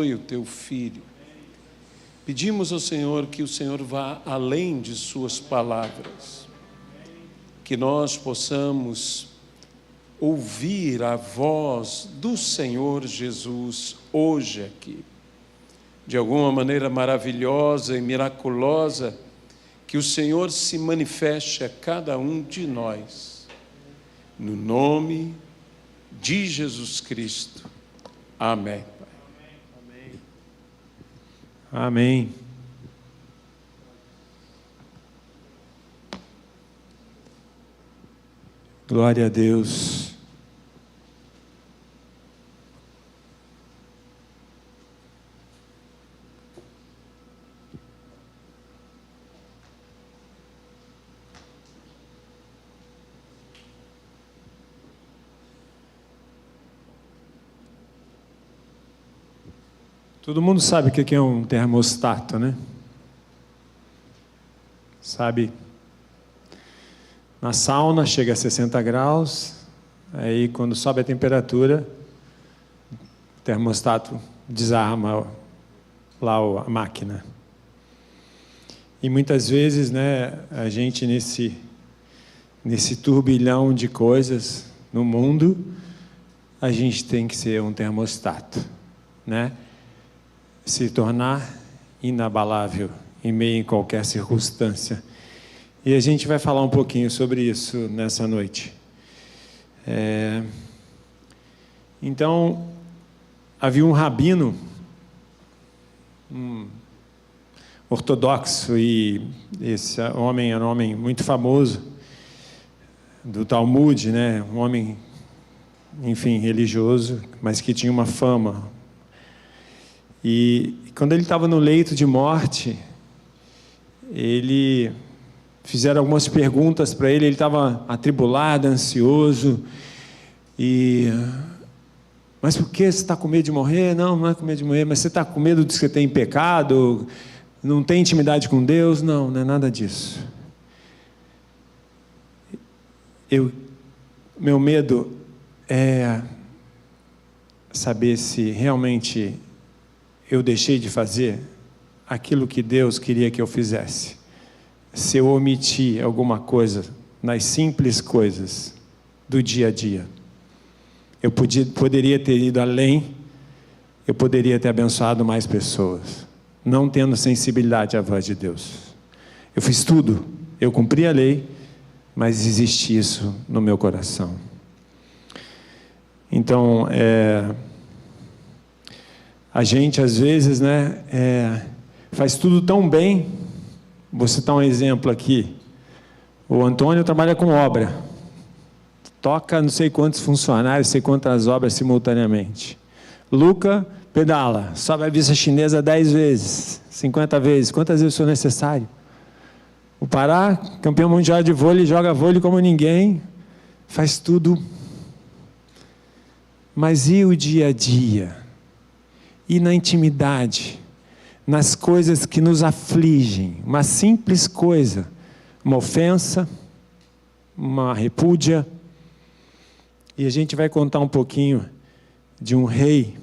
o teu filho. Pedimos ao Senhor que o Senhor vá além de suas palavras, que nós possamos ouvir a voz do Senhor Jesus hoje aqui, de alguma maneira maravilhosa e miraculosa, que o Senhor se manifeste a cada um de nós, no nome de Jesus Cristo. Amém. Amém. Glória a Deus. Todo mundo sabe o que é um termostato, né? Sabe? Na sauna chega a 60 graus, aí quando sobe a temperatura, o termostato desarma lá a máquina. E muitas vezes, né, a gente nesse turbilhão de coisas no mundo, a gente tem que ser um termostato, né? Se tornar inabalável em meio a qualquer circunstância. E a gente vai falar um pouquinho sobre isso nessa noite. Então, havia um rabino, ortodoxo, e esse homem era um homem muito famoso, do Talmud, né? Um homem, enfim, religioso, mas que tinha uma fama. E quando ele estava no leito de morte, fizeram algumas perguntas para ele estava atribulado, ansioso, mas por que você está com medo de morrer? Não, não é com medo de morrer, mas você está com medo de que você tem pecado, não tem intimidade com Deus? Não, não é nada disso. Meu medo é saber se realmente eu deixei de fazer aquilo que Deus queria que eu fizesse. Se eu omiti alguma coisa nas simples coisas do dia a dia. Eu poderia ter ido além, eu poderia ter abençoado mais pessoas, não tendo sensibilidade à voz de Deus. Eu fiz tudo, eu cumpri a lei, mas existe isso no meu coração. Então, a gente, às vezes, né, faz tudo tão bem. Vou citar um exemplo aqui. O Antônio trabalha com obra. Toca não sei quantos funcionários, não sei quantas obras simultaneamente. Luca pedala, sobe a vista chinesa 10 vezes, 50 vezes, quantas vezes for necessário. O Pará, campeão mundial de vôlei, joga vôlei como ninguém, faz tudo. Mas e o dia a dia? E na intimidade, nas coisas que nos afligem, uma simples coisa, uma ofensa, uma repúdia. E a gente vai contar um pouquinho de um rei,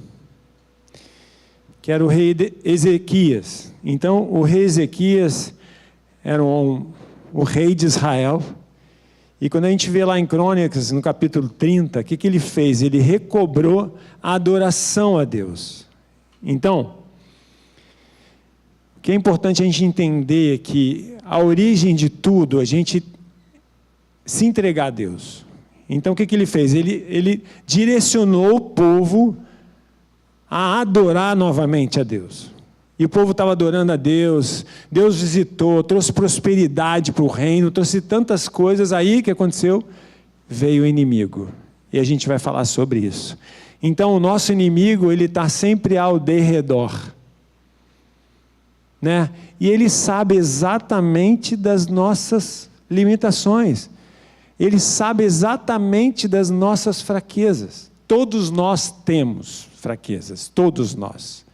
que era o rei Ezequias. Então, o rei Ezequias era o rei de Israel. E quando a gente vê lá em Crônicas, no capítulo 30, o que ele fez? Ele recobrou a adoração a Deus. Então, o que é importante a gente entender é que a origem de tudo, a gente se entregar a Deus. Então, o que ele fez? Ele direcionou o povo a adorar novamente a Deus. E o povo estava adorando a Deus, Deus visitou, trouxe prosperidade para o reino, trouxe tantas coisas. Aí, o que aconteceu? Veio o inimigo. E a gente vai falar sobre isso. Então, o nosso inimigo, ele está sempre ao derredor, né? E ele sabe exatamente das nossas limitações. Ele sabe exatamente das nossas fraquezas. Todos nós temos fraquezas, todos nós.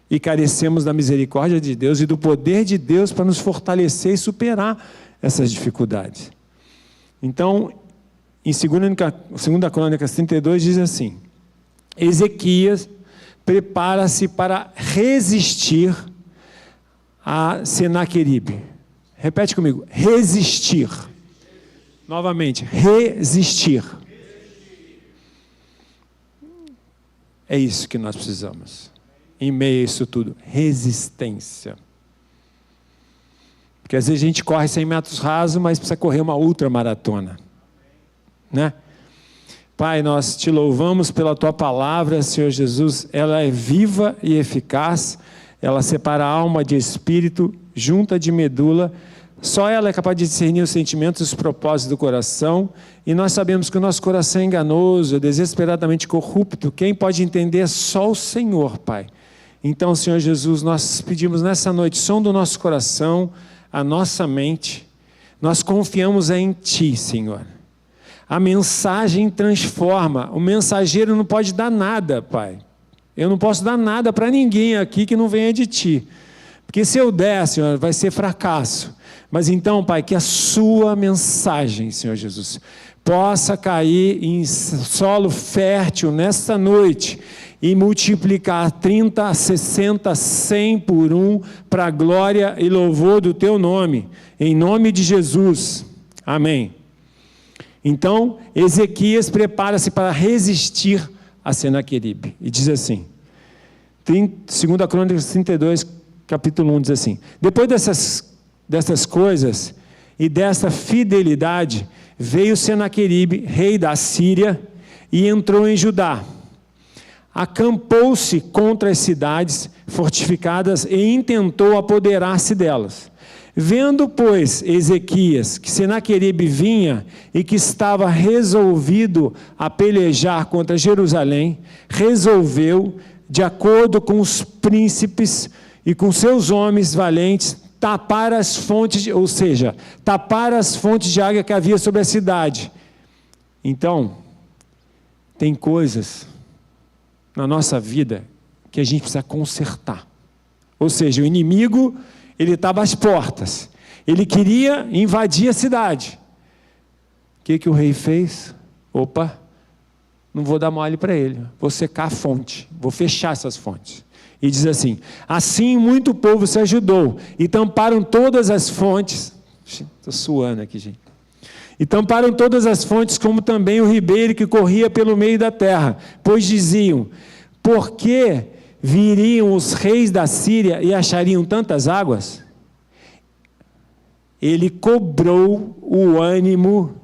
E carecemos da misericórdia de Deus e do poder de Deus para nos fortalecer e superar essas dificuldades. Então, em 2 Crônicas 32 diz assim: Ezequias prepara-se para resistir a Senaqueribe. Repete comigo, resistir. Novamente, resistir. É isso que nós precisamos. Em meio a isso tudo, resistência. Porque às vezes a gente corre 100 metros rasos, mas precisa correr uma ultramaratona. Né? Pai, nós te louvamos pela tua palavra, Senhor Jesus. Ela é viva e eficaz. Ela separa a alma de espírito, junta de medula. Só ela é capaz de discernir os sentimentos e os propósitos do coração. E nós sabemos que o nosso coração é enganoso, é desesperadamente corrupto. Quem pode entender é só o Senhor, Pai. Então, Senhor Jesus, nós pedimos nessa noite, som do nosso coração, a nossa mente. Nós confiamos em Ti, Senhor. A mensagem transforma. O mensageiro não pode dar nada, Pai. Eu não posso dar nada para ninguém aqui que não venha de Ti. Porque se eu der, Senhor, vai ser fracasso. Mas então, Pai, que a sua mensagem, Senhor Jesus, possa cair em solo fértil nesta noite e multiplicar 30, 60, 100 por 1 para a glória e louvor do Teu nome. Em nome de Jesus. Amém. Então, Ezequias prepara-se para resistir a Senaqueribe. E diz assim, 2 Crônicas 32, capítulo 1, diz assim, depois dessas coisas e desta fidelidade, veio Senaqueribe, rei da Síria, e entrou em Judá. Acampou-se contra as cidades fortificadas e intentou apoderar-se delas. Vendo, pois, Ezequias que Senaqueribe vinha e que estava resolvido a pelejar contra Jerusalém, resolveu, de acordo com os príncipes e com seus homens valentes, tapar as fontes, tapar as fontes de água que havia sobre a cidade. Então, tem coisas na nossa vida que a gente precisa consertar. Ou seja, o inimigo, ele estava às portas. Ele queria invadir a cidade. O que o rei fez? Opa, não vou dar mole para ele. Vou secar a fonte. Vou fechar essas fontes. E diz assim, assim muito povo se ajudou. E tamparam todas as fontes. Estou suando aqui, gente. E tamparam todas as fontes, como também o ribeiro que corria pelo meio da terra. Pois diziam, por que viriam os reis da Síria e achariam tantas águas? Ele cobrou o ânimo,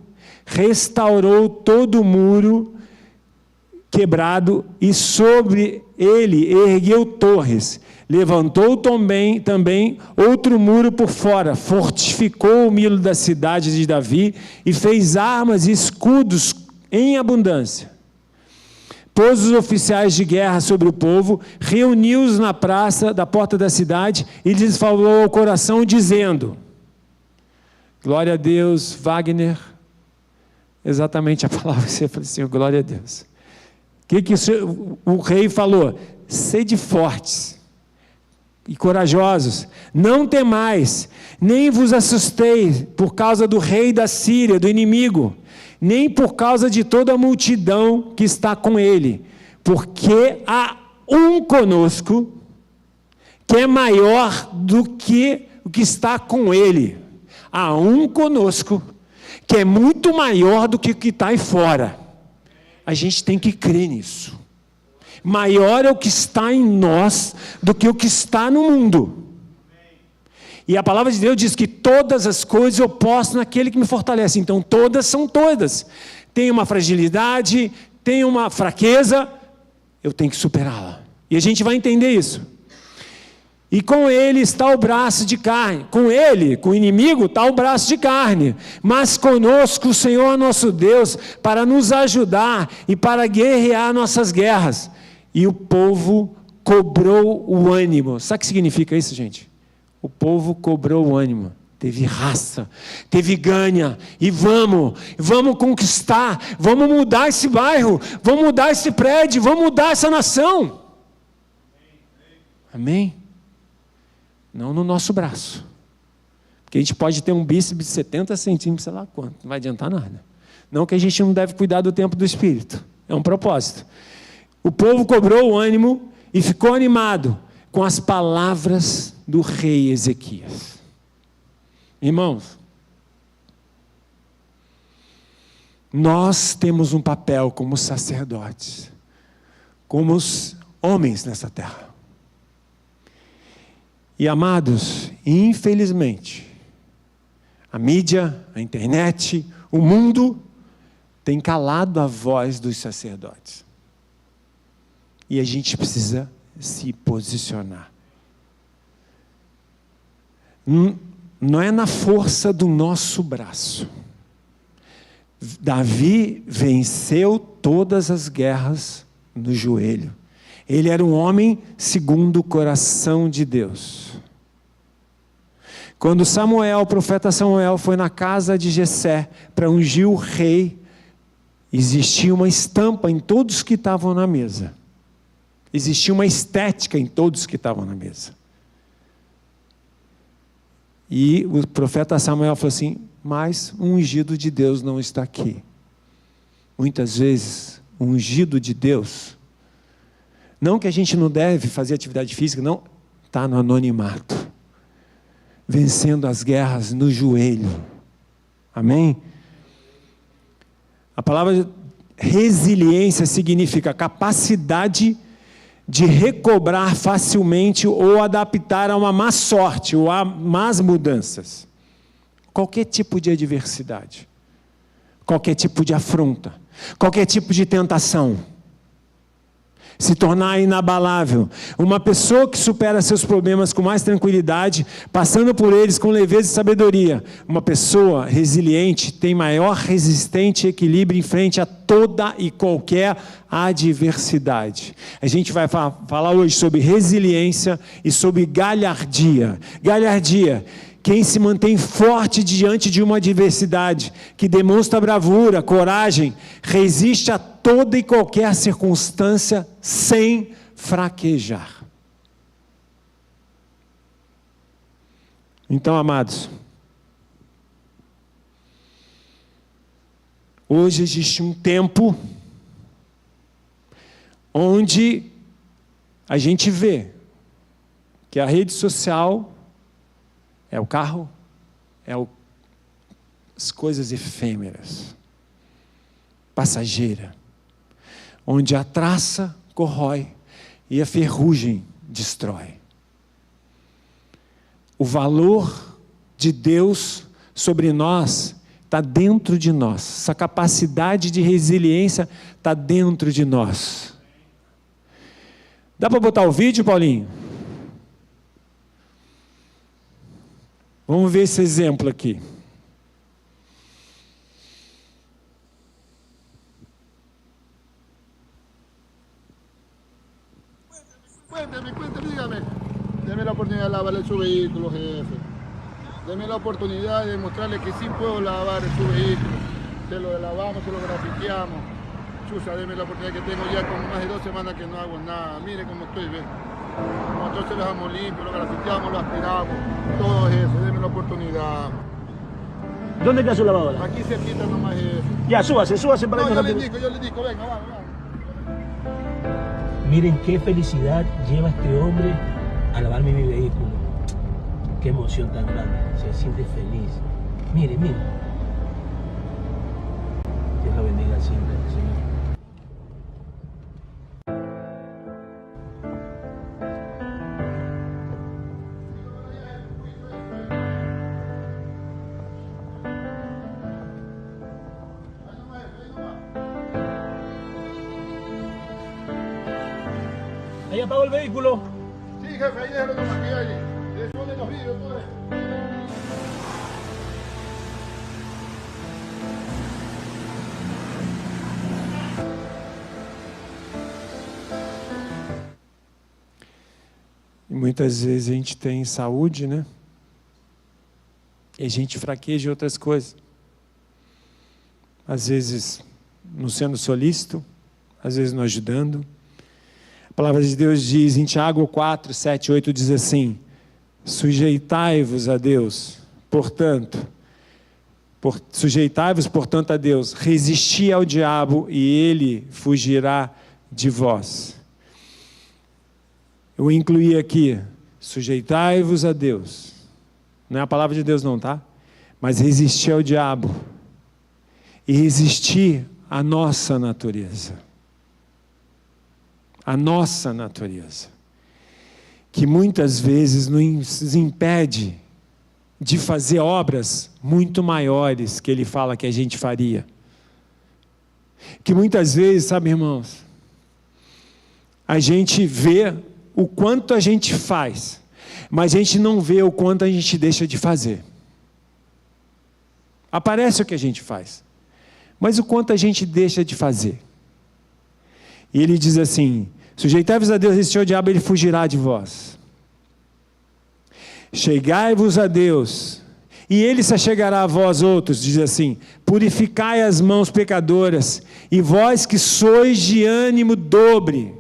restaurou todo o muro quebrado e sobre ele ergueu torres. Levantou também outro muro por fora, fortificou o milo da cidade de Davi e fez armas e escudos em abundância. Pôs os oficiais de guerra sobre o povo, reuniu-os na praça da porta da cidade e lhes falou ao coração, dizendo, glória a Deus, Wagner, exatamente a palavra que você falou assim, glória a Deus. O que o rei falou? Sede fortes e corajosos, não temais, nem vos assustei por causa do rei da Síria, do inimigo, nem por causa de toda a multidão que está com ele, porque há um conosco que é maior do que o que está com ele. Há um conosco que é muito maior do que o que está aí fora. A gente tem que crer nisso. Maior é o que está em nós do que o que está no mundo. E a palavra de Deus diz que todas as coisas eu posso naquele que me fortalece. Então todas são todas. Tem uma fragilidade, tem uma fraqueza, eu tenho que superá-la. E a gente vai entender isso. E com ele está o braço de carne. Com ele, com o inimigo, está o braço de carne. Mas conosco o Senhor nosso Deus, para nos ajudar e para guerrear nossas guerras. E o povo cobrou o ânimo. Sabe o que significa isso, gente? O povo cobrou o ânimo. Teve raça, teve ganha. E vamos conquistar. Vamos mudar esse bairro. Vamos mudar esse prédio. Vamos mudar essa nação. Amém? Não no nosso braço. Porque a gente pode ter um bíceps de 70 centímetros, sei lá quanto. Não vai adiantar nada. Não que a gente não deve cuidar do templo do Espírito. É um propósito. O povo cobrou o ânimo e ficou animado com as palavras do rei Ezequias. Irmãos, nós temos um papel como sacerdotes, como os homens nessa terra. E amados, infelizmente, a mídia, a internet, o mundo tem calado a voz dos sacerdotes. E a gente precisa se posicionar. Não é na força do nosso braço. Davi venceu todas as guerras no joelho. Ele era um homem segundo o coração de Deus. Quando o profeta Samuel, foi na casa de Jessé para ungir o rei, existia uma estampa em todos que estavam na mesa. Existia uma estética em todos que estavam na mesa. E o profeta Samuel falou assim: mas o ungido de Deus não está aqui. Muitas vezes, o ungido de Deus, não que a gente não deve fazer atividade física, não, está no anonimato, vencendo as guerras no joelho. Amém? A palavra resiliência significa capacidade de recobrar facilmente ou adaptar a uma má sorte ou a más mudanças. Qualquer tipo de adversidade, qualquer tipo de afronta, qualquer tipo de tentação. Se tornar inabalável. Uma pessoa que supera seus problemas com mais tranquilidade, passando por eles com leveza e sabedoria. Uma pessoa resiliente tem maior resistência e equilíbrio em frente a toda e qualquer adversidade. A gente vai falar hoje sobre resiliência e sobre galhardia. Galhardia. Quem se mantém forte diante de uma adversidade, que demonstra bravura, coragem, resiste a toda e qualquer circunstância sem fraquejar. Então, amados, hoje existe um tempo onde a gente vê que a rede social é o carro, as coisas efêmeras, passageira, onde a traça corrói e a ferrugem destrói. O valor de Deus sobre nós está dentro de nós, essa capacidade de resiliência está dentro de nós. Dá para botar o vídeo, Paulinho? Vamos ver esse exemplo aqui. Cuénteme, dígame. Deme la oportunidad de lavarle su vehículo, jefe. Deme la oportunidad de mostrarle que sí puedo lavar su vehículo. Se lo lavamos, se lo grafiteamos. Chusa, deme la oportunidad que tengo ya con más de 2 semanas que no hago nada. Mire cómo estoy, ¿ves? Nosotros se lo dejamos limpio, lo grafiteamos, lo aspiramos, todo eso, denme la oportunidad. ¿Dónde queda su lavadora? Aquí cerquita nomás es. Ya, súbase para No, irnos yo rápido. le digo, venga, va. Miren qué felicidad lleva este hombre a lavarme mi vehículo. Qué emoción tan grande, se siente feliz. Mire. Dios lo bendiga siempre, Señor. Ahí apagó el vehículo. Sí, jefe, ahí déjalo como aquí hay. Le suelen los vidrios, todo eso. E muitas vezes a gente tem saúde, né? E a gente fraqueja em outras coisas. Às vezes não sendo solícito, às vezes não ajudando. A palavra de Deus diz em Tiago 4, 7, 8, diz assim: sujeitai-vos a Deus, portanto, sujeitai-vos, portanto, a Deus, resisti ao diabo e ele fugirá de vós. Eu incluí aqui, sujeitai-vos a Deus. Não é a palavra de Deus não, tá? Mas resistir ao diabo. E resistir à nossa natureza. A nossa natureza. Que muitas vezes nos impede de fazer obras muito maiores que Ele fala que a gente faria. Que muitas vezes, sabe, irmãos, a gente vê o quanto a gente faz, mas a gente não vê o quanto a gente deixa de fazer. Aparece o que a gente faz, mas o quanto a gente deixa de fazer. E ele diz assim: sujeitai-vos a Deus, resistir ao diabo, ele fugirá de vós. Chegai-vos a Deus, e ele se achegará a vós outros, diz assim: purificai as mãos pecadoras, e vós que sois de ânimo dobre,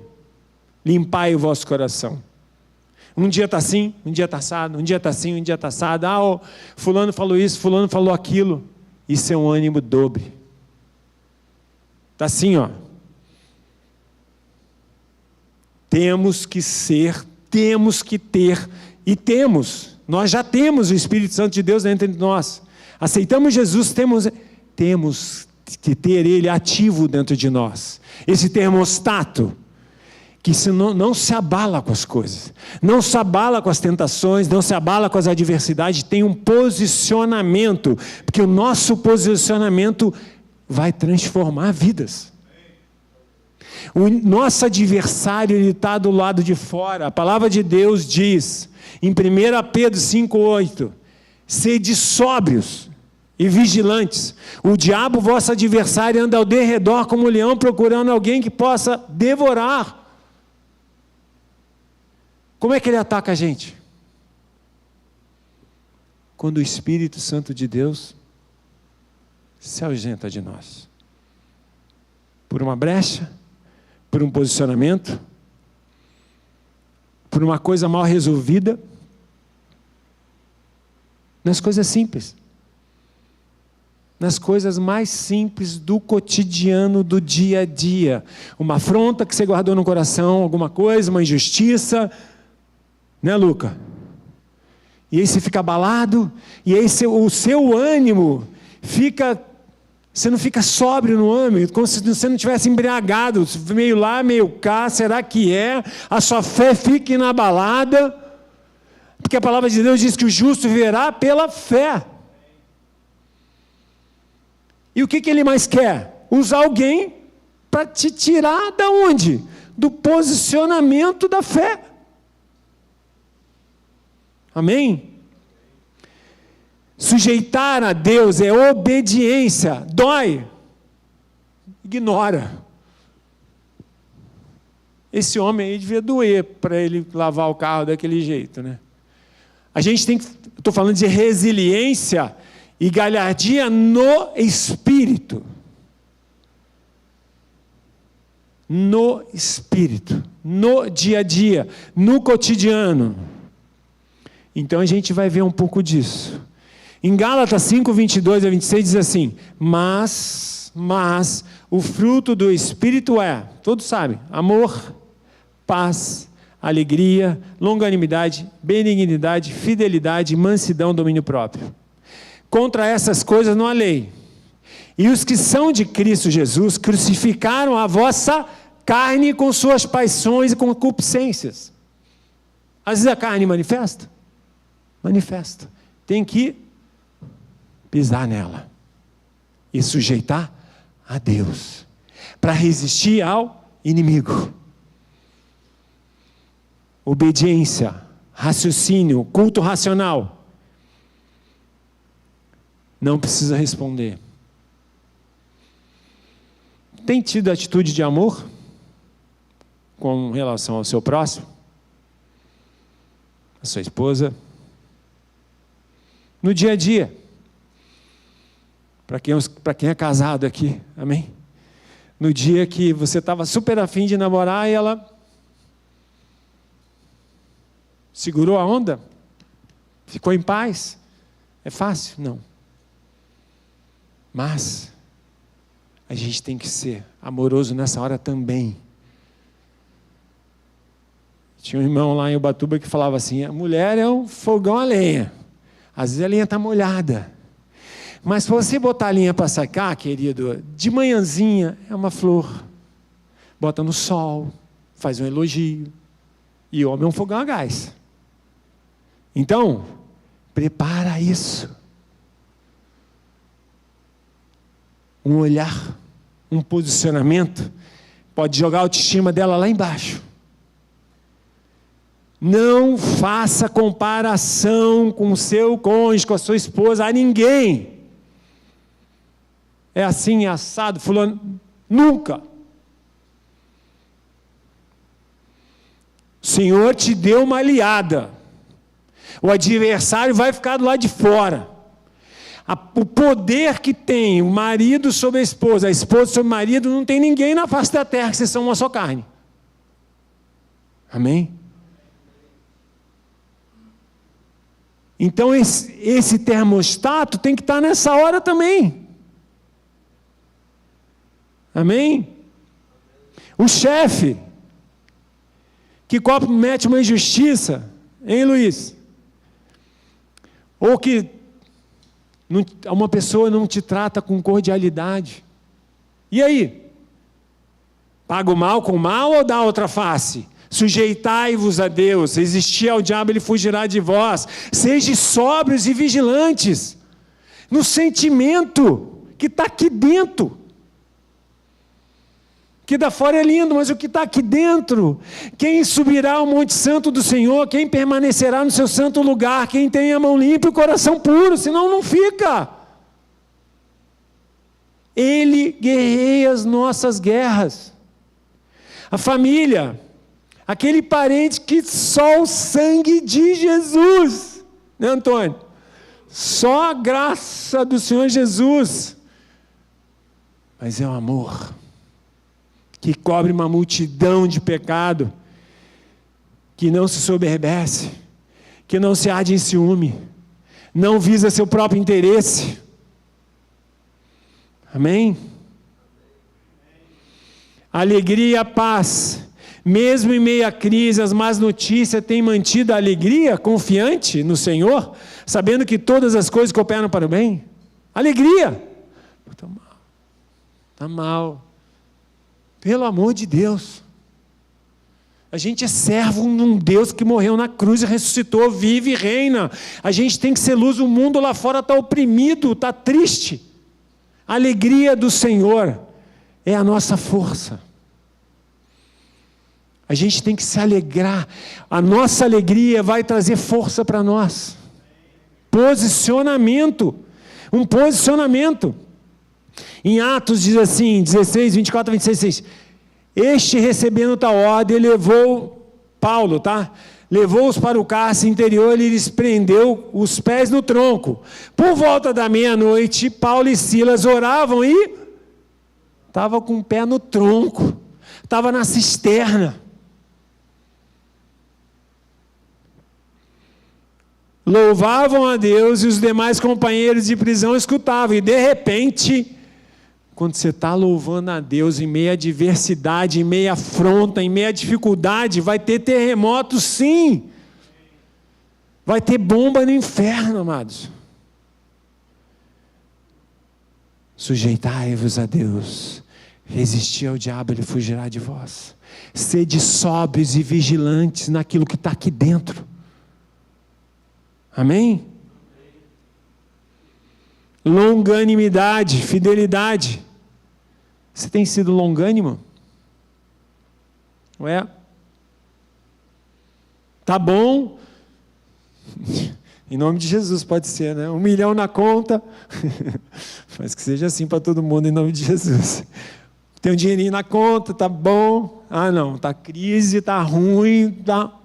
limpai o vosso coração. Um dia está assim, um dia está assado, um dia está assim, um dia está assado. Fulano falou isso, fulano falou aquilo. Isso é um ânimo dobre. Está assim, ó. Temos que ser, temos que ter, e temos. Nós já temos o Espírito Santo de Deus dentro de nós. Aceitamos Jesus, temos que ter Ele ativo dentro de nós. Esse termostato, que não se abala com as coisas, não se abala com as tentações, não se abala com as adversidades, tem um posicionamento, porque o nosso posicionamento vai transformar vidas. O nosso adversário está do lado de fora. A palavra de Deus diz, em 1 Pedro 5,8, sede sóbrios e vigilantes. O diabo, vosso adversário, anda ao derredor como um leão, procurando alguém que possa devorar. Como é que ele ataca a gente? Quando o Espírito Santo de Deus se ausenta de nós. Por uma brecha, por um posicionamento, por uma coisa mal resolvida, nas coisas simples. Nas coisas mais simples do cotidiano, do dia a dia. Uma afronta que você guardou no coração, alguma coisa, uma injustiça, né, Luca? E aí você fica abalado, e aí o seu ânimo fica, você não fica sóbrio no ânimo, como se você não tivesse embriagado, meio lá, meio cá, será que é? A sua fé fica inabalada, porque a palavra de Deus diz que o justo viverá pela fé. E o que ele mais quer? Usar alguém para te tirar da onde? Do posicionamento da fé. Amém? Sujeitar a Deus é obediência. Dói. Ignora. Esse homem aí devia doer para ele lavar o carro daquele jeito, né? A gente tem que, estou falando de resiliência e galhardia no espírito. No espírito, no dia a dia, no cotidiano. Então a gente vai ver um pouco disso. Em Gálatas 5, 22 a 26 diz assim: mas o fruto do Espírito é, todos sabem, amor, paz, alegria, longanimidade, benignidade, fidelidade, mansidão, domínio próprio. Contra essas coisas não há lei. E os que são de Cristo Jesus crucificaram a vossa carne com suas paixões e concupiscências. Às vezes a carne manifesta. Tem que pisar nela e sujeitar a Deus para resistir ao inimigo. Obediência, raciocínio, culto racional. Não precisa responder. Tem tido atitude de amor com relação ao seu próximo? A sua esposa? No dia a dia. Para quem é casado aqui, amém? No dia que você estava super afim de namorar e ela segurou a onda? Ficou em paz? É fácil? Não. Mas a gente tem que ser amoroso nessa hora também. Tinha um irmão lá em Ubatuba que falava assim, a mulher é um fogão a lenha. Às vezes a lenha está molhada. Mas se você botar a lenha para secar, querido, de manhãzinha é uma flor. Bota no sol, faz um elogio. E homem é um fogão a gás. Então, prepara isso. Um olhar, um posicionamento, pode jogar a autoestima dela lá embaixo. Não faça comparação com o seu cônjuge, com a sua esposa, a ninguém. É assim, é assado, fulano. Nunca. O Senhor te deu uma aliada. O adversário vai ficar do lado de fora. O poder que tem o marido sobre a esposa sobre o marido, não tem ninguém na face da terra, que vocês são uma só carne. Amém? Então esse termostato tem que estar nessa hora também. Amém? O chefe que comete uma injustiça, hein, Luiz? Ou que uma pessoa não te trata com cordialidade. E aí? Paga o mal com o mal ou dá outra face? Sujeitai-vos a Deus, resistir ao diabo, ele fugirá de vós. Sejam sóbrios e vigilantes no sentimento que está aqui dentro. Que da fora é lindo, mas o que está aqui dentro? Quem subirá ao monte santo do Senhor? Quem permanecerá no seu santo lugar? Quem tem a mão limpa e o coração puro, senão não fica. Ele guerreia as nossas guerras. A família, aquele parente que só o sangue de Jesus, né, Antônio? Só a graça do Senhor Jesus. Mas é o amor que cobre uma multidão de pecado, que não se soberbece, que não se arde em ciúme, não visa seu próprio interesse. Amém? Alegria e a paz, mesmo em meio à crise, as más notícias têm mantido a alegria, confiante no Senhor, sabendo que todas as coisas cooperam para o bem. Alegria. Está mal. Está mal. Pelo amor de Deus. A gente é servo de um Deus que morreu na cruz e ressuscitou, vive e reina. A gente tem que ser luz. O mundo lá fora está oprimido, está triste. A alegria do Senhor é a nossa força. A gente tem que se alegrar. A nossa alegria vai trazer força para nós. Posicionamento. Um posicionamento. Em Atos diz assim, 16, 24 a 26, este recebendo tal ordem, levou, Paulo, tá? Levou-os para o cárcere interior e lhes prendeu os pés no tronco. Por volta da meia-noite, Paulo e Silas oravam e estava com o pé no tronco, estava na cisterna. Louvavam a Deus e os demais companheiros de prisão escutavam. E de repente, quando você está louvando a Deus em meio à adversidade, em meio à afronta, em meio à dificuldade, vai ter terremoto sim. Vai ter bomba no inferno, amados. Sujeitai-vos a Deus, resistir ao diabo, ele fugirá de vós. Sede sóbrios e vigilantes naquilo que está aqui dentro. Amém? Longanimidade, fidelidade. Você tem sido longânimo? Não é? Tá bom? Em nome de Jesus pode ser, né? 1 milhão na conta. Mas que seja assim para todo mundo em nome de Jesus. Tem um dinheirinho na conta, tá bom? Ah não, tá crise, tá ruim, tá...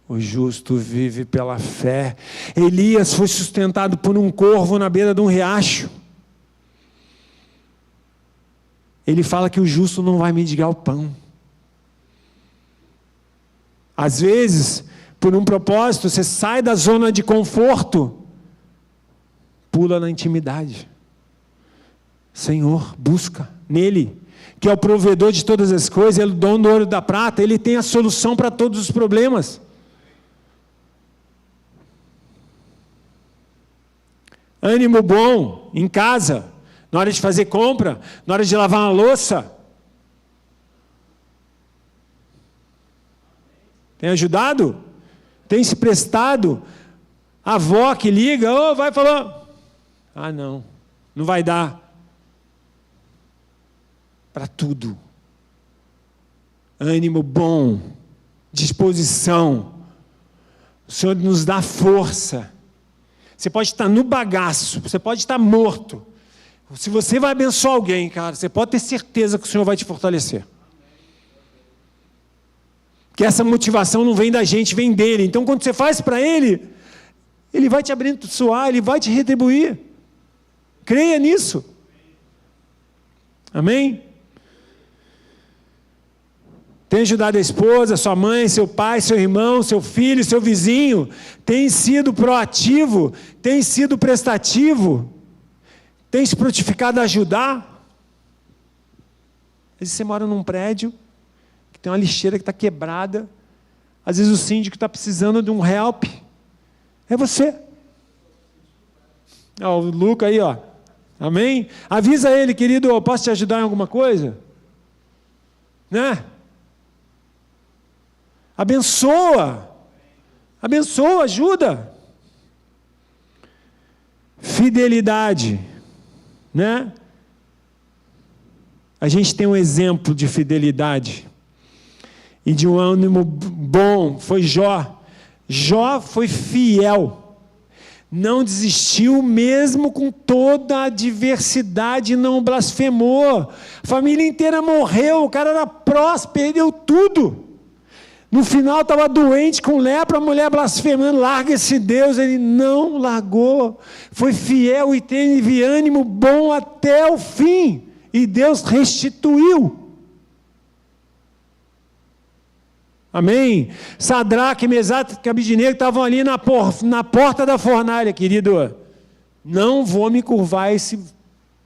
O justo vive pela fé. Elias foi sustentado por um corvo na beira de um riacho. Ele fala que o justo não vai mendigar o pão. Às vezes, por um propósito, você sai da zona de conforto, pula na intimidade. Senhor, busca nele. que é o provedor de todas as coisas, é o dono do ouro e da prata, Ele tem a solução para todos os problemas. Ânimo bom em casa, na hora de fazer compra, na hora de lavar uma louça. Tem ajudado? Tem se prestado? A avó que liga, vai falar, não vai dar. Para tudo. Ânimo bom, disposição. O Senhor nos dá força. Você pode estar no bagaço, você pode estar morto. Se você vai abençoar alguém, cara, você pode ter certeza que o Senhor vai te fortalecer. Porque essa motivação não vem da gente, vem dele. Então, quando você faz para ele, ele vai te abençoar, ele vai te retribuir. Creia nisso. Amém? Tem ajudado a esposa, sua mãe, seu pai, seu irmão, seu filho, seu vizinho. Tem sido proativo, tem sido prestativo. Tem se prontificado a ajudar. Às vezes você mora num prédio que tem uma lixeira que está quebrada. Às vezes o síndico está precisando de um help. É você. O Luca aí, ó. Amém? Avisa ele, querido, eu posso te ajudar em alguma coisa? Né? Abençoa, ajuda. Fidelidade, né? A gente tem um exemplo de fidelidade e de um ânimo bom, foi Jó. Jó foi fiel, não desistiu mesmo com toda a adversidade, não blasfemou. A família inteira morreu, o cara era próspero, perdeu tudo. No final estava doente com lepra, a mulher blasfemando, larga esse Deus, ele não largou, foi fiel e teve ânimo bom até o fim, e Deus restituiu. Amém? Sadraque, Mesaque e Abednego estavam ali na porta da fornalha, querido, não vou me curvar esse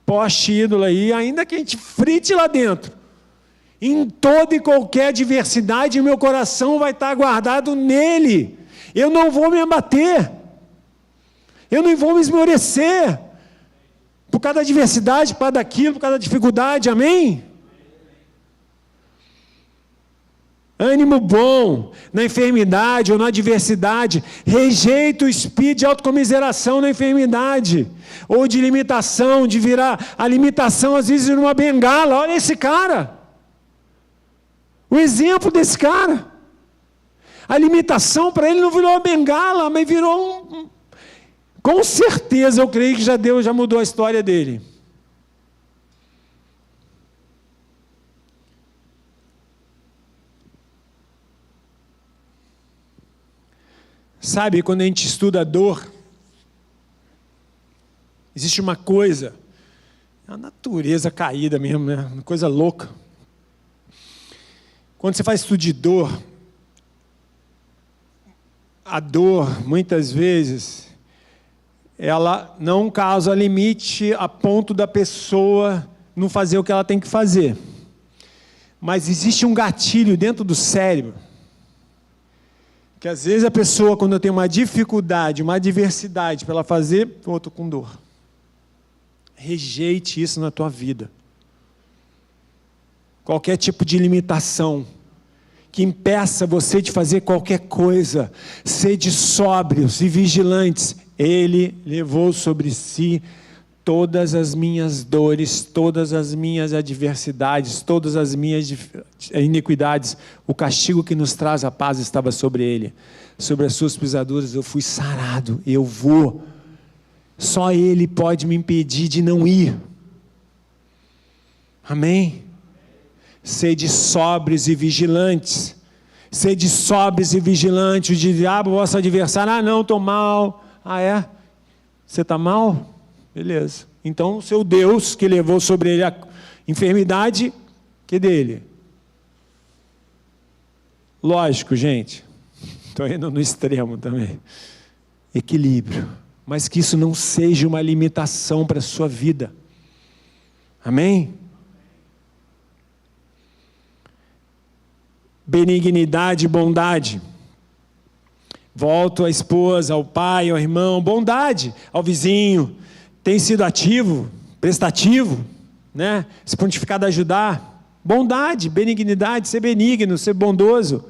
poste ídolo aí, ainda que a gente frite lá dentro. Em toda e qualquer adversidade, meu coração vai estar guardado nele. Eu não vou me abater. Eu não vou me esmorecer. Por causa da adversidade, por causa daquilo, por causa da dificuldade. Amém? Ânimo bom na enfermidade ou na adversidade. Rejeita o espírito de autocomiseração na enfermidade. Ou de limitação, de virar a limitação às vezes numa bengala. Olha esse cara. O exemplo desse cara. A limitação para ele não virou uma bengala, mas virou com certeza eu creio que já mudou a história dele. Sabe, quando a gente estuda a dor, existe uma coisa, a natureza caída mesmo, né? Uma coisa louca. Quando você faz estudo de dor, a dor, muitas vezes, ela não causa limite a ponto da pessoa não fazer o que ela tem que fazer. Mas existe um gatilho dentro do cérebro, que às vezes a pessoa, quando tem uma dificuldade, uma adversidade para ela fazer, eu estou com dor. Rejeite isso na tua vida. Qualquer tipo de limitação que impeça você de fazer qualquer coisa, sede sóbrios e vigilantes. Ele levou sobre si todas as minhas dores, todas as minhas adversidades, todas as minhas iniquidades. O castigo que nos traz a paz estava sobre ele. Sobre as suas pisaduras eu fui sarado, eu vou. Só ele pode me impedir de não ir. Amém? Sede sóbrios e vigilantes. Sede sóbrios e vigilantes. O diabo, vosso adversário, não, estou mal. É? Você está mal? Beleza. Então, o seu Deus, que levou sobre ele a enfermidade, que dele? Lógico, gente. Estou indo no extremo também. Equilíbrio. Mas que isso não seja uma limitação para a sua vida. Amém? benignidade e bondade. Volto à esposa, ao pai, ao irmão, bondade ao vizinho. Tem sido ativo, prestativo, né? Se prontificado a ajudar. Bondade, benignidade, ser benigno, ser bondoso.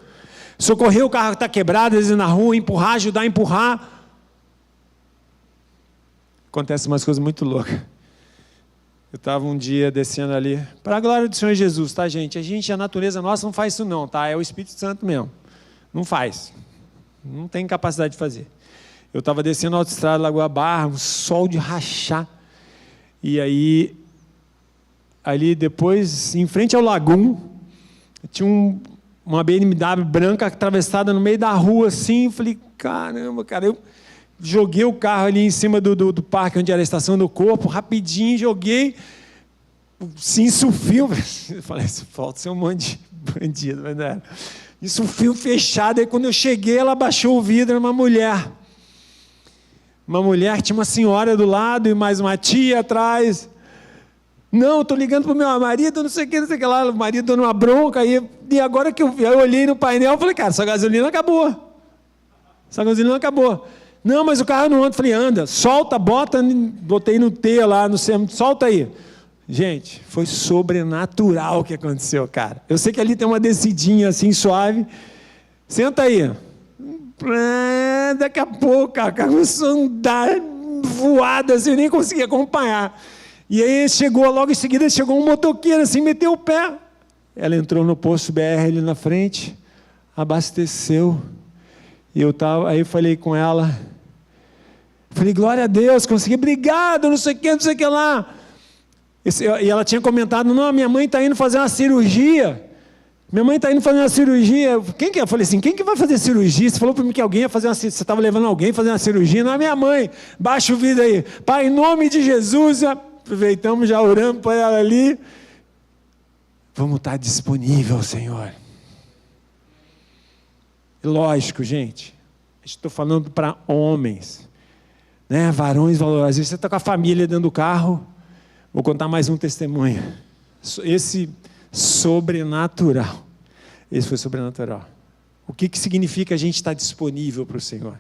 Socorrer o carro que está quebrado, às vezes na rua, empurrar, ajudar a empurrar. Acontece umas coisas muito loucas. Eu estava um dia descendo ali, para a glória do Senhor Jesus, tá, gente? A natureza nossa não faz isso não, tá? É o Espírito Santo mesmo. Não faz. Não tem capacidade de fazer. Eu estava descendo a autoestrada Lagoa Barra, um sol de rachar. E aí, ali depois, em frente ao Lagum, tinha uma BMW branca atravessada no meio da rua, assim. Falei, caramba, cara, eu joguei o carro ali em cima do parque, onde era a estação do corpo, rapidinho, joguei, se insufiu. Eu falei, falta ser um monte de bandido, mas não era. Isso, fio fechado. Aí quando eu cheguei, ela baixou o vidro, era uma mulher. Uma mulher, tinha uma senhora do lado e mais uma tia atrás. Não, estou ligando para o meu marido, não sei o que lá. O marido dando uma bronca. E agora que eu olhei no painel, eu falei, cara, essa gasolina acabou. Essa gasolina acabou. Não, mas o carro não anda. Eu falei, anda, solta, bota, botei no T lá, no CM, solta aí. Gente, foi sobrenatural o que aconteceu, cara. Eu sei que ali tem uma descidinha assim, suave. Senta aí. Daqui a pouco, cara, começou a andar voada, assim, eu nem conseguia acompanhar. E aí chegou, logo em seguida, chegou um motoqueiro, assim, meteu o pé. Ela entrou no posto BR ali na frente, abasteceu. E aí eu falei com ela. Falei, glória a Deus, consegui, obrigado, não sei o que lá. E ela tinha comentado, não, minha mãe está indo fazer uma cirurgia. Minha mãe está indo fazer uma cirurgia. Quem que é? Eu falei assim, quem que vai fazer cirurgia? Você falou para mim que alguém ia fazer uma cirurgia. Você estava levando alguém a fazer uma cirurgia. Não é minha mãe. Baixa o vídeo aí. Pai, em nome de Jesus, aproveitamos, já oramos para ela ali. Vamos estar disponível, Senhor. Lógico, gente. Estou falando para homens. Né? Varões valorosos. Às vezes você está com a família dentro do carro. Vou contar mais um testemunho. Esse sobrenatural. Esse foi sobrenatural. O que significa a gente estar disponível para o Senhor?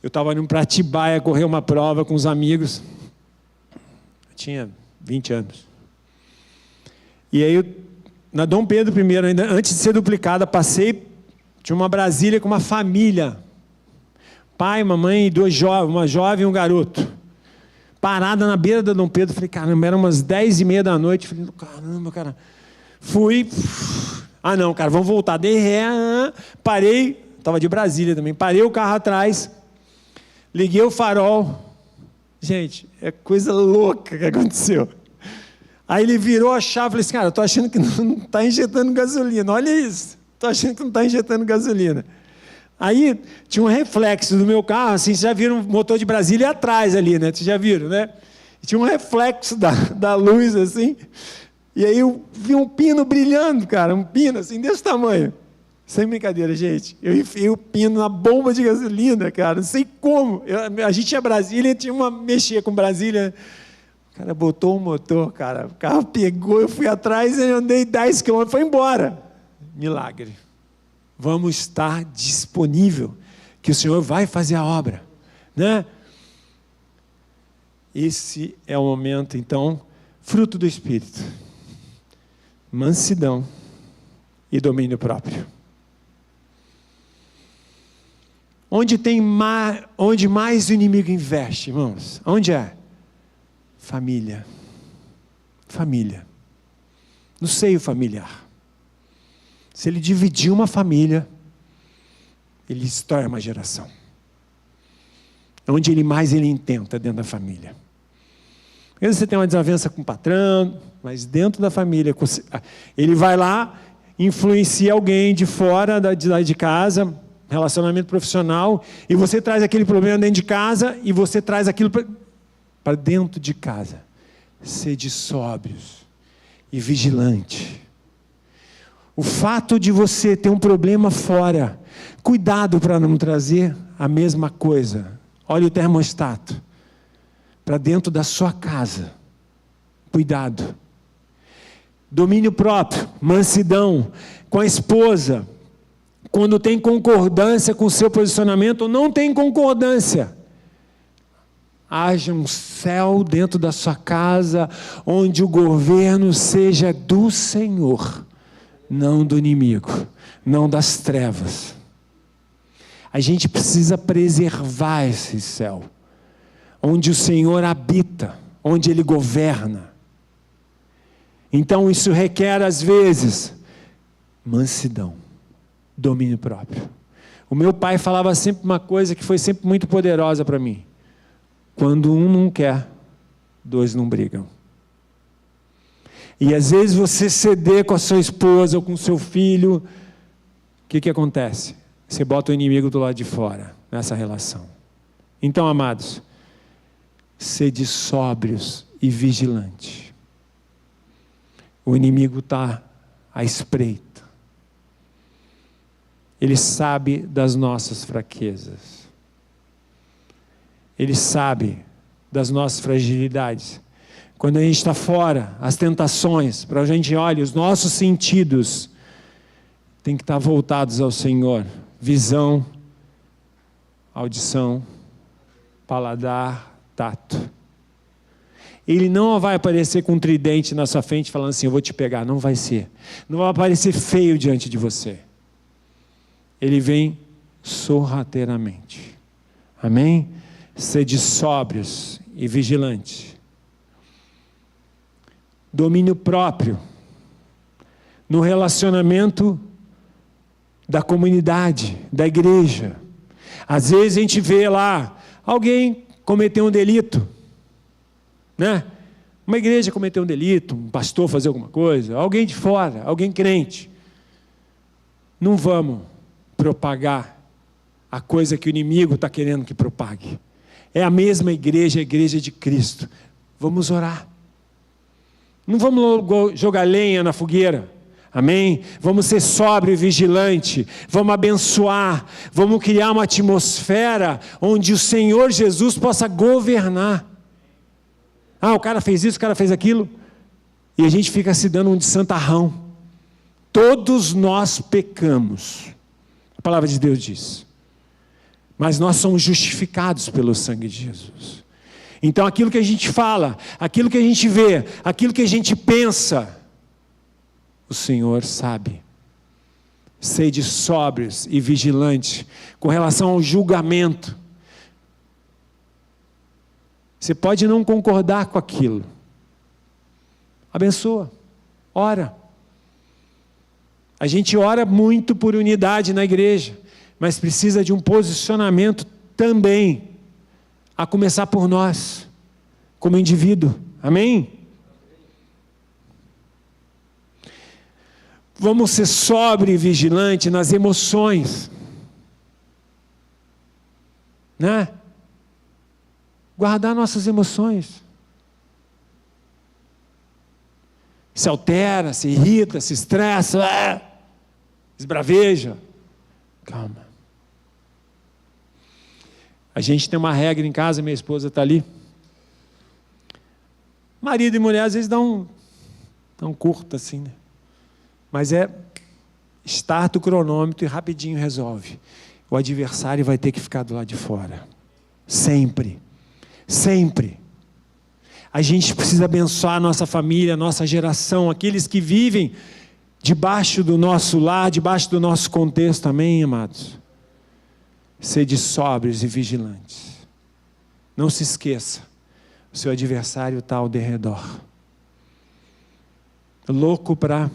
Eu estava indo para Atibaia correr uma prova com os amigos. Eu tinha 20 anos. E aí, na Dom Pedro I, ainda antes de ser duplicada, passei, tinha uma Brasília com uma família. Pai, mamãe e uma jovem e um garoto. Parada na beira da Dom Pedro, falei, caramba, eram umas 10h30 da noite, falei, caramba, cara, fui, não, cara, vamos voltar, dei ré, parei, estava de Brasília também, parei o carro atrás, liguei o farol, gente, é coisa louca que aconteceu, aí ele virou a chave, falei assim, cara, eu estou achando que não está injetando gasolina, olha isso, estou achando que não está injetando gasolina. Aí tinha um reflexo do meu carro, assim, vocês já viram o motor de Brasília atrás ali, né? Vocês já viram, né? E tinha um reflexo da luz, assim, e aí eu vi um pino brilhando, cara, um pino, assim, desse tamanho. Sem brincadeira, gente. Eu enfiei o pino na bomba de gasolina, cara, não sei como. A gente tinha Brasília, mexia com Brasília. O cara botou o motor, cara, o carro pegou, eu fui atrás e andei 10 km, foi embora. Milagre. Vamos estar disponível, que o Senhor vai fazer a obra, né? Esse é o momento, então, fruto do Espírito, mansidão e domínio próprio. Onde mais o inimigo investe, irmãos? Onde é? Família. Família. No seio familiar. Se ele dividir uma família, ele destrói uma geração. Onde ele intenta dentro da família. Às vezes você tem uma desavença com o patrão, mas dentro da família, ele vai lá, influencia alguém de fora de casa, relacionamento profissional, e você traz aquele problema dentro de casa, e você traz aquilo para dentro de casa. Sede sóbrios e vigilante. O fato de você ter um problema fora, cuidado para não trazer a mesma coisa. Olha o termostato. Para dentro da sua casa. Cuidado. Domínio próprio, mansidão. com a esposa, quando tem concordância com o seu posicionamento ou não tem concordância. Haja um céu dentro da sua casa, onde o governo seja do Senhor, não do inimigo, não das trevas. A gente precisa preservar esse céu, onde o Senhor habita, onde Ele governa. Então isso requer, às vezes, mansidão, domínio próprio. O meu pai falava sempre uma coisa que foi sempre muito poderosa para mim: quando um não quer, dois não brigam. E às vezes você ceder com a sua esposa ou com o seu filho, o que acontece? Você bota o inimigo do lado de fora, nessa relação. Então, amados, sede sóbrios e vigilantes. O inimigo está à espreita. Ele sabe das nossas fraquezas. Ele sabe das nossas fragilidades. Quando a gente está fora, as tentações, para a gente olhar, os nossos sentidos têm que estar voltados ao Senhor. Visão, audição, paladar, tato. Ele não vai aparecer com um tridente na sua frente falando assim: eu vou te pegar. Não vai ser. Não vai aparecer feio diante de você. Ele vem sorrateiramente. Amém? Sede sóbrios e vigilantes. Domínio próprio. No relacionamento da comunidade, da igreja. Às vezes a gente vê lá, alguém cometeu um delito, né? Uma igreja cometeu um delito, um pastor fazer alguma coisa, alguém de fora, alguém crente. Não vamos propagar a coisa que o inimigo está querendo que propague. É a mesma igreja, a igreja de Cristo. Vamos orar. Não vamos jogar lenha na fogueira. Amém? Vamos ser sóbrio e vigilante, vamos abençoar, vamos criar uma atmosfera onde o Senhor Jesus possa governar. Ah, o cara fez isso, o cara fez aquilo, e a gente fica se dando um de santarrão. Todos nós pecamos, a palavra de Deus diz, mas nós somos justificados pelo sangue de Jesus. Então aquilo que a gente fala, aquilo que a gente vê, aquilo que a gente pensa, o Senhor sabe. Sede sóbrios e vigilantes com relação ao julgamento. Você pode não concordar com aquilo. Abençoa. Ora. A gente ora muito por unidade na igreja, mas precisa de um posicionamento também, a começar por nós, como indivíduo. Amém? Vamos ser sóbrio e vigilante nas emoções, né? Guardar nossas emoções. Se altera, se irrita, se estressa, esbraveja. Calma. A gente tem uma regra em casa, minha esposa está ali. Marido e mulher às vezes dão curto assim, né? Mas starta o cronômetro e rapidinho resolve. O adversário vai ter que ficar do lado de fora. Sempre. Sempre. A gente precisa abençoar a nossa família, a nossa geração, aqueles que vivem debaixo do nosso lar, debaixo do nosso contexto. Amém, amados? Sede sóbrios e vigilantes. Não se esqueça, o seu adversário está ao derredor. Louco para...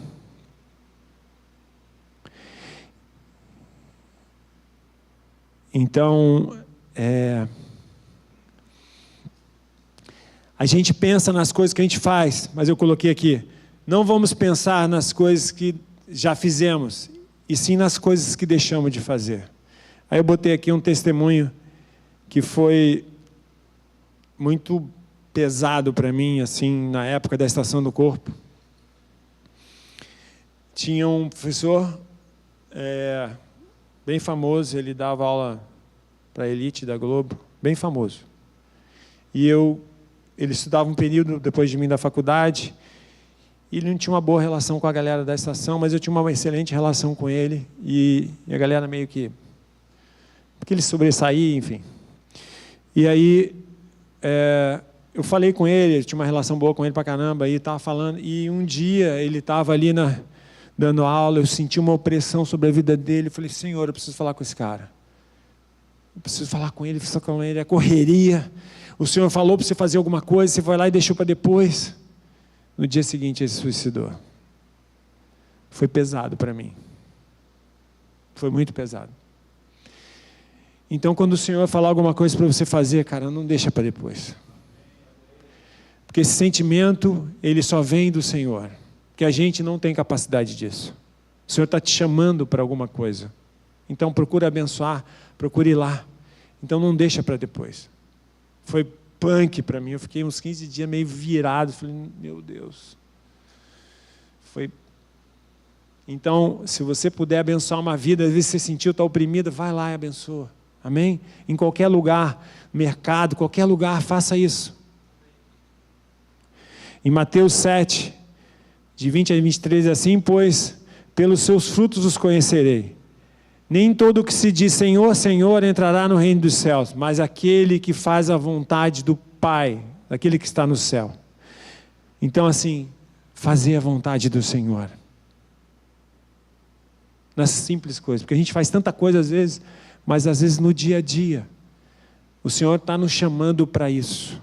Então, a gente pensa nas coisas que a gente faz, mas eu coloquei aqui, não vamos pensar nas coisas que já fizemos, e sim nas coisas que deixamos de fazer. Aí eu botei aqui um testemunho que foi muito pesado para mim, assim, na época da Estação do Corpo. Tinha um professor bem famoso, ele dava aula para a elite da Globo, bem famoso. E ele estudava um período depois de mim da faculdade, E ele não tinha uma boa relação com a galera da estação, mas eu tinha uma excelente relação com ele. E a galera meio que... porque ele sobressaía, enfim. E aí, eu falei com ele tinha uma relação boa com ele pra caramba, e estava falando. E um dia, ele estava ali dando aula, eu senti uma opressão sobre a vida dele. Eu falei, Senhor, eu preciso falar com esse cara. Eu preciso falar com ele, preciso falar com ele. É correria. O Senhor falou para você fazer alguma coisa, você foi lá e deixou para depois. No dia seguinte, ele se suicidou. Foi pesado para mim. Foi muito pesado. Então, quando o Senhor falar alguma coisa para você fazer, cara, não deixa para depois. Porque esse sentimento, ele só vem do Senhor. Que a gente não tem capacidade disso. O Senhor está te chamando para alguma coisa. Então, procura abençoar, procure ir lá. Então, não deixa para depois. Foi punk para mim. Eu fiquei uns 15 dias meio virado. Falei, meu Deus. Então, se você puder abençoar uma vida, às vezes você sentiu, está oprimido, vai lá e abençoa. Amém? Em qualquer lugar, mercado, qualquer lugar, faça isso. Em Mateus 7, de 20 a 23, assim, pois, pelos seus frutos os conhecerei. Nem todo o que se diz Senhor, Senhor, entrará no reino dos céus, mas aquele que faz a vontade do Pai, daquele que está no céu. Então, assim, fazer a vontade do Senhor. Nas simples coisas, porque a gente faz tanta coisa às vezes, mas às vezes no dia a dia, o Senhor está nos chamando para isso.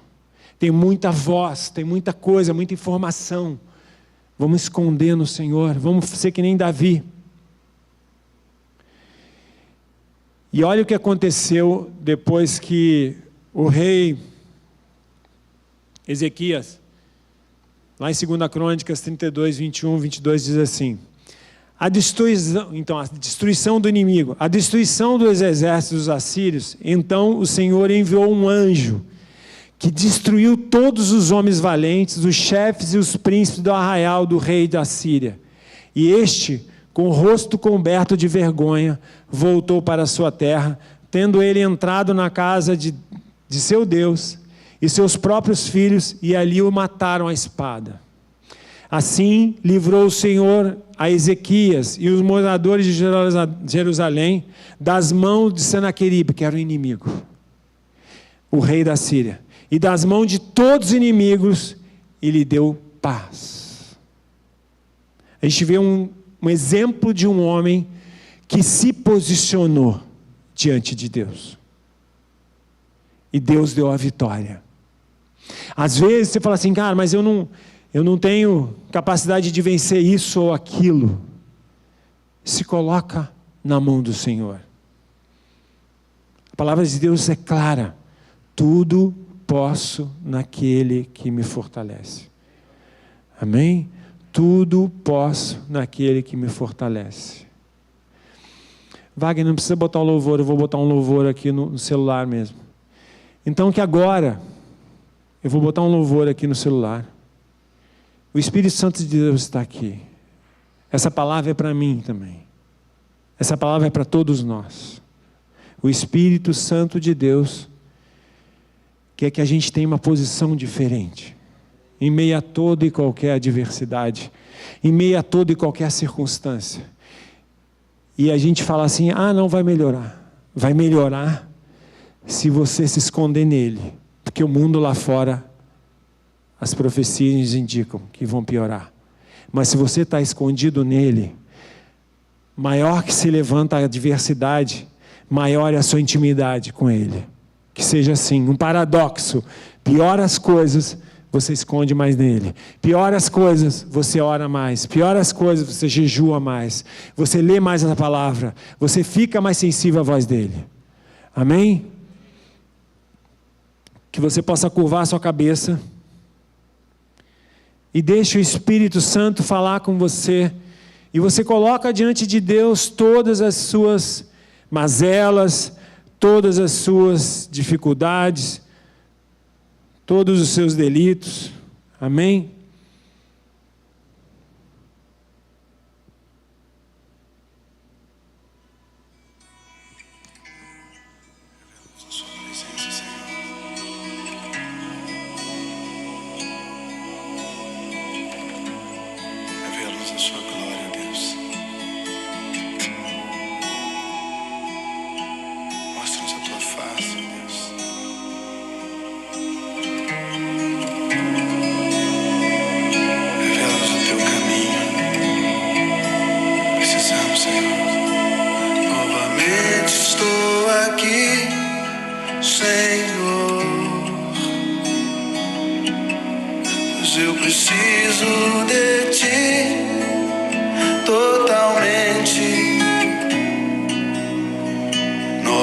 Tem muita voz, tem muita coisa, muita informação. Vamos esconder no Senhor, vamos ser que nem Davi. E olha o que aconteceu depois que o rei Ezequias, lá em 2 Crônicas 32, 21, 22, diz assim: a destruição do inimigo, a destruição dos exércitos dos assírios. Então o Senhor enviou um anjo que destruiu todos os homens valentes, os chefes e os príncipes do arraial do rei da Síria. E este, com o rosto coberto de vergonha, voltou para a sua terra, tendo ele entrado na casa de seu Deus e seus próprios filhos, e ali o mataram à espada. Assim livrou o Senhor a Ezequias e os moradores de Jerusalém das mãos de Senaqueribe, que era o inimigo, o rei da Síria, e das mãos de todos os inimigos, e lhe deu paz. A gente vê um exemplo de um homem que se posicionou diante de Deus. E Deus deu a vitória. Às vezes você fala assim, cara, mas eu não tenho capacidade de vencer isso ou aquilo. Se coloca na mão do Senhor. A palavra de Deus é clara. Tudo posso naquele que me fortalece. Amém? Tudo posso naquele que me fortalece. Wagner, não precisa botar o louvor, eu vou botar um louvor aqui no celular mesmo. Então que agora, eu vou botar um louvor aqui no celular. O Espírito Santo de Deus está aqui. Essa palavra é para mim também. Essa palavra é para todos nós. O Espírito Santo de Deus quer que a gente tenha uma posição diferente. Em meio a toda e qualquer adversidade. Em meio a toda e qualquer circunstância. E a gente fala assim, não vai melhorar. Vai melhorar se você se esconder nele. Porque o mundo lá fora, as profecias indicam que vão piorar. Mas se você está escondido nele, maior que se levanta a adversidade, maior é a sua intimidade com ele. Que seja assim, um paradoxo. Pior as coisas, você esconde mais nele. Pior as coisas, você ora mais. Pior as coisas, você jejua mais. Você lê mais a palavra. Você fica mais sensível à voz dele. Amém? Que você possa curvar a sua cabeça e deixe o Espírito Santo falar com você. E você coloca diante de Deus todas as suas mazelas, todas as suas dificuldades, todos os seus delitos. Amém?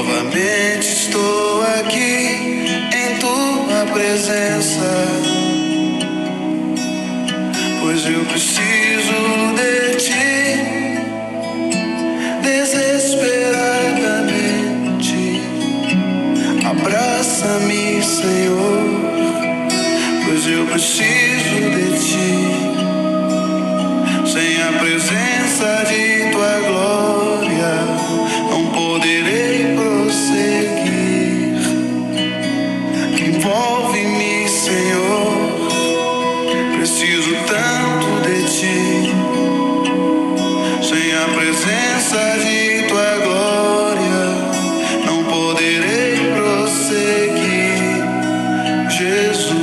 Novamente estou aqui em tua presença, pois eu preciso de ti desesperadamente. Abraça-me, Senhor, pois eu preciso de ti. Sem a presença de tua glória, não poderei prosseguir. Envolve-me, Senhor, preciso tanto de ti. Sem a presença de tua glória, não poderei prosseguir. Jesus.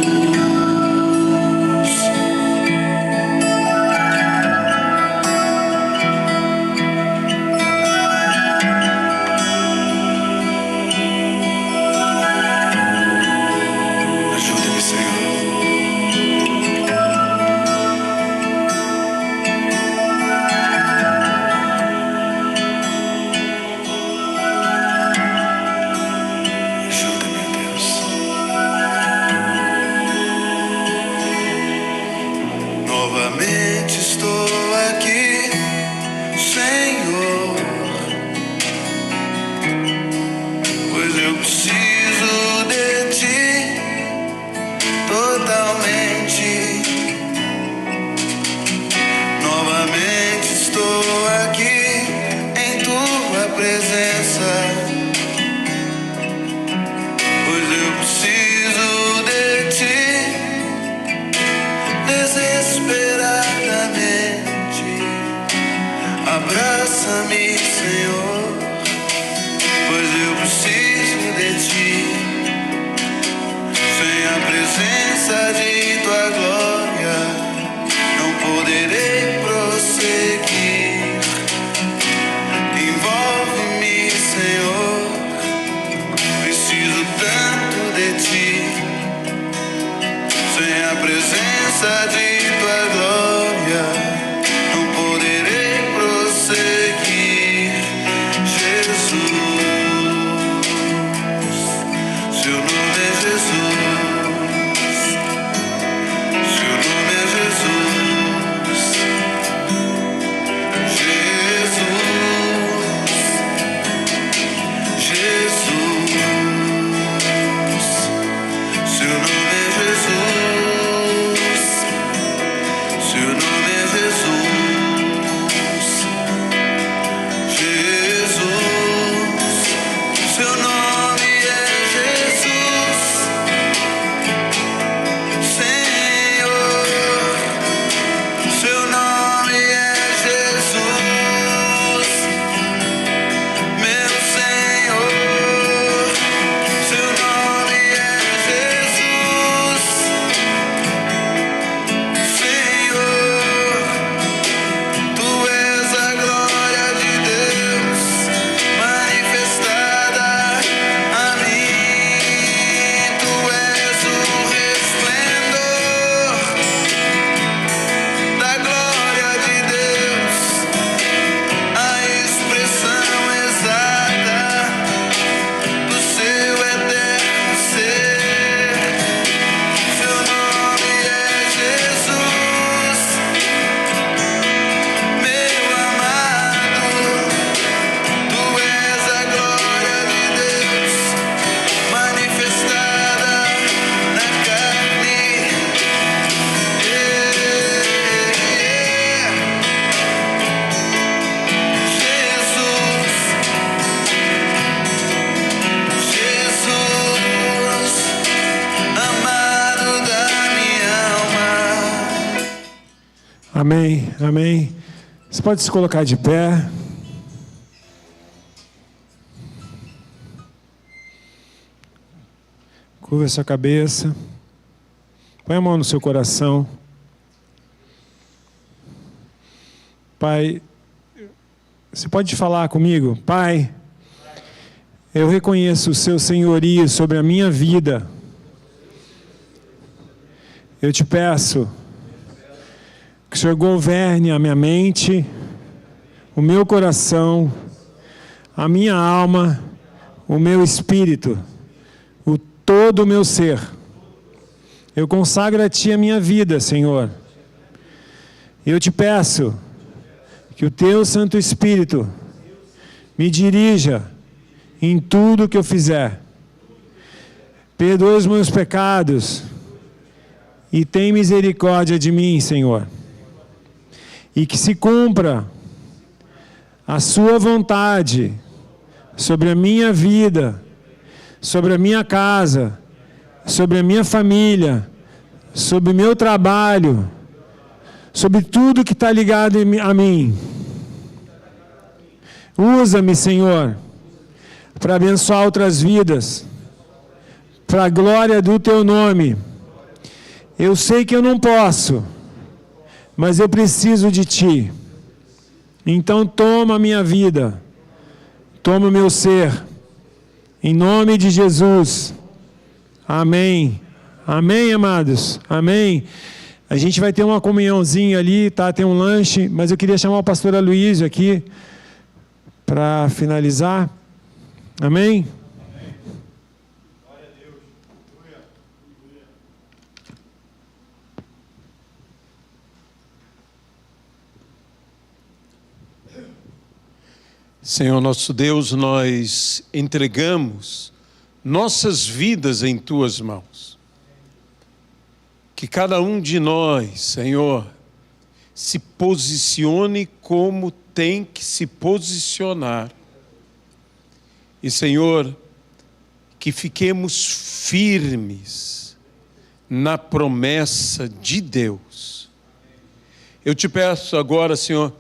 Novamente estou aqui, Senhor, pois eu preciso de ti totalmente. Novamente estou aqui em tua presença, pois eu preciso de ti desesperadamente. Abraça-me, Senhor, pois eu preciso de ti. Sem a presença de tua glória, não poderei prosseguir. Envolve-me, Senhor, preciso tanto de ti. Sem a presença de tua glória, não poderei prosseguir. Jesus, seu nome é Jesus, seu nome é Jesus, Jesus, Jesus, seu nome é Jesus. Seu nome é Jesus, Jesus, seu nome é Jesus, Senhor, seu nome é Jesus, meu Senhor, seu nome é Jesus. Senhor, tu és a glória de Deus manifestada a mim. Tu és o resplendor da glória de Deus, a expressão exata do seu eterno ser. Seu nome é Jesus, meu amado, tu és a glória de Deus manifestada na carne. Jesus, amado da minha alma. Amém, amém. Você pode se colocar de pé. Curva a sua cabeça. Põe a mão no seu coração. Pai, você pode falar comigo? Pai, eu reconheço o seu senhorio sobre a minha vida. Eu te peço que o Senhor governe a minha mente, o meu coração, a minha alma, o meu espírito, todo o meu ser. Eu consagro a Ti a minha vida, Senhor. Eu te peço que o Teu Santo Espírito me dirija em tudo que eu fizer. Perdoa os meus pecados e tem misericórdia de mim, Senhor. E que se cumpra a Sua vontade sobre a minha vida, sobre a minha casa, sobre a minha família, sobre o meu trabalho, sobre tudo que está ligado a mim. Usa-me, Senhor, para abençoar outras vidas, para a glória do Teu nome. Eu sei que eu não posso, mas eu preciso de Ti. Então toma a minha vida, toma o meu ser, em nome de Jesus. Amém. Amém, amados. Amém. A gente vai ter uma comunhãozinha ali, tá? Tem um lanche, mas eu queria chamar o pastor Aloysio aqui para finalizar. Amém? Senhor nosso Deus, nós entregamos nossas vidas em Tuas mãos. Que cada um de nós, Senhor, se posicione como tem que se posicionar. E, Senhor, que fiquemos firmes na promessa de Deus. Eu te peço agora, Senhor,